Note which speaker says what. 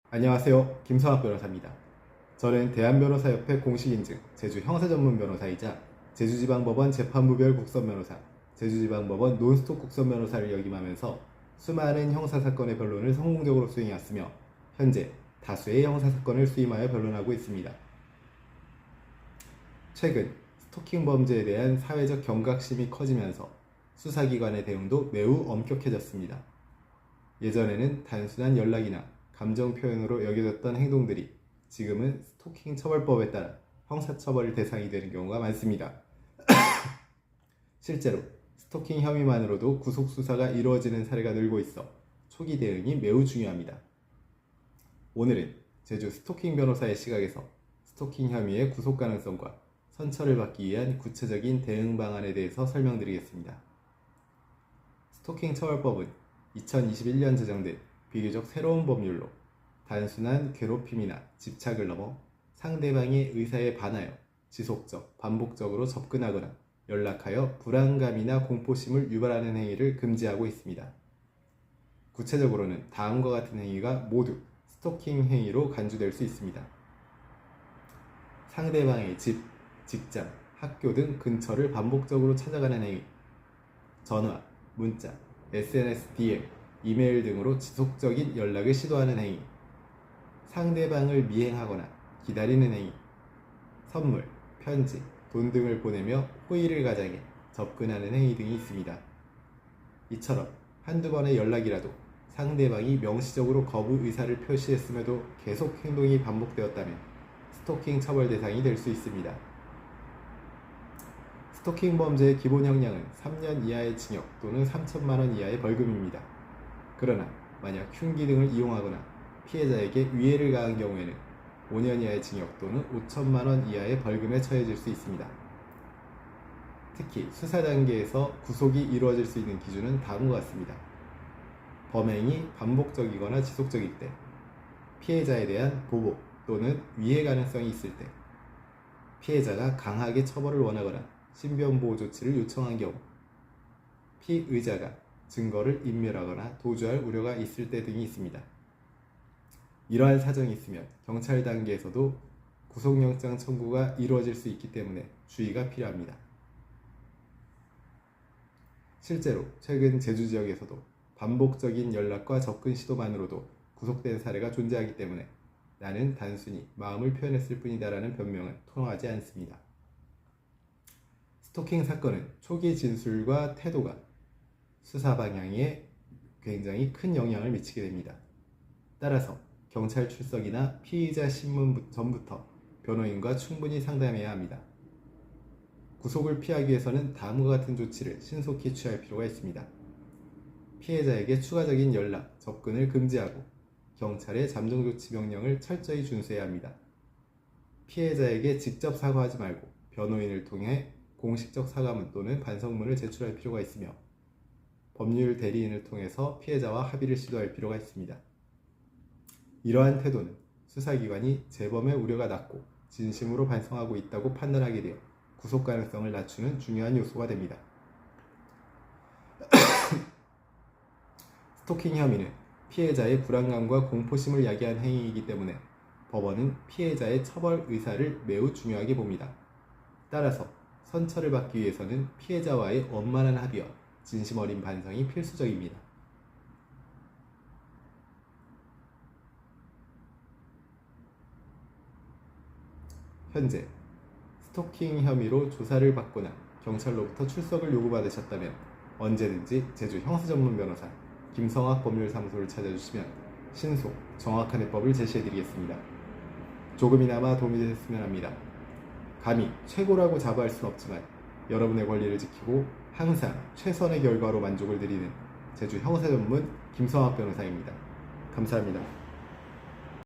Speaker 1: 안녕하세요. 김성학 변호사입니다. 저는 대한변호사협회 공식인증 제주형사전문변호사이자 제주지방법원 재판부별 국선변호사, 제주지방법원 논스톱 국선변호사를 역임하면서 수많은 형사사건의 변론을 성공적으로 수행해왔으며 현재 다수의 형사사건을 수임하여 변론하고 있습니다. 최근 스토킹 범죄에 대한 사회적 경각심이 커지면서 수사기관의 대응도 매우 엄격해졌습니다. 예전에는 단순한 연락이나 감정 표현으로 여겨졌던 행동들이 지금은 스토킹 처벌법에 따라 형사처벌 대상이 되는 경우가 많습니다. 실제로 스토킹 혐의만으로도 구속수사가 이루어지는 사례가 늘고 있어 초기 대응이 매우 중요합니다. 오늘은 제주 스토킹 변호사의 시각에서 스토킹 혐의의 구속 가능성과 선처를 받기 위한 구체적인 대응 방안에 대해서 설명드리겠습니다. 스토킹 처벌법은 2021년 제정된 비교적 새로운 법률로 단순한 괴롭힘이나 집착을 넘어 상대방의 의사에 반하여 지속적, 반복적으로 접근하거나 연락하여 불안감이나 공포심을 유발하는 행위를 금지하고 있습니다. 구체적으로는 다음과 같은 행위가 모두 스토킹 행위로 간주될 수 있습니다. 상대방의 집, 직장, 학교 등 근처를 반복적으로 찾아가는 행위, 전화, 문자, SNS DM, 이메일 등으로 지속적인 연락을 시도하는 행위, 상대방을 미행하거나 기다리는 행위, 선물, 편지, 돈 등을 보내며 호의를 가장해 접근하는 행위 등이 있습니다. 이처럼 한두 번의 연락이라도 상대방이 명시적으로 거부 의사를 표시했음에도 계속 행동이 반복되었다면 스토킹 처벌 대상이 될 수 있습니다. 스토킹 범죄의 기본 형량은 3년 이하의 징역 또는 3천만 원 이하의 벌금입니다. 그러나 만약 흉기 등을 이용하거나 피해자에게 위해를 가한 경우에는 5년 이하의 징역 또는 5천만 원 이하의 벌금에 처해질 수 있습니다. 특히 수사 단계에서 구속이 이루어질 수 있는 기준은 다음과 같습니다. 범행이 반복적이거나 지속적일 때, 피해자에 대한 보복 또는 위해 가능성이 있을 때, 피해자가 강하게 처벌을 원하거나 신변보호 조치를 요청한 경우, 피의자가 증거를 인멸하거나 도주할 우려가 있을 때 등이 있습니다. 이러한 사정이 있으면 경찰 단계에서도 구속영장 청구가 이루어질 수 있기 때문에 주의가 필요합니다. 실제로 최근 제주 지역에서도 반복적인 연락과 접근 시도만으로도 구속된 사례가 존재하기 때문에 나는 단순히 마음을 표현했을 뿐이다라는 변명은 통하지 않습니다. 스토킹 사건은 초기 진술과 태도가 수사 방향에 굉장히 큰 영향을 미치게 됩니다. 따라서 경찰 출석이나 피의자 신문 전부터 변호인과 충분히 상담해야 합니다. 구속을 피하기 위해서는 다음과 같은 조치를 신속히 취할 필요가 있습니다. 피해자에게 추가적인 연락, 접근을 금지하고 경찰의 잠정조치 명령을 철저히 준수해야 합니다. 피해자에게 직접 사과하지 말고 변호인을 통해 공식적 사과문 또는 반성문을 제출할 필요가 있으며 법률 대리인을 통해서 피해자와 합의를 시도할 필요가 있습니다. 이러한 태도는 수사기관이 재범의 우려가 낮고 진심으로 반성하고 있다고 판단하게 되어 구속 가능성을 낮추는 중요한 요소가 됩니다. 스토킹 혐의는 피해자의 불안감과 공포심을 야기한 행위이기 때문에 법원은 피해자의 처벌 의사를 매우 중요하게 봅니다. 따라서 선처를 받기 위해서는 피해자와의 원만한 합의와 진심 어린 반성이 필수적입니다. 현재 스토킹 혐의로 조사를 받거나 경찰로부터 출석을 요구받으셨다면 언제든지 제주 형사전문변호사 김성학 법률사무소를 찾아주시면 신속, 정확한 해법을 제시해드리겠습니다. 조금이나마 도움이 되셨으면 합니다. 감히 최고라고 자부할 순 없지만 여러분의 권리를 지키고 항상 최선의 결과로 만족을 드리는 제주 형사전문 김성학 변호사입니다. 감사합니다.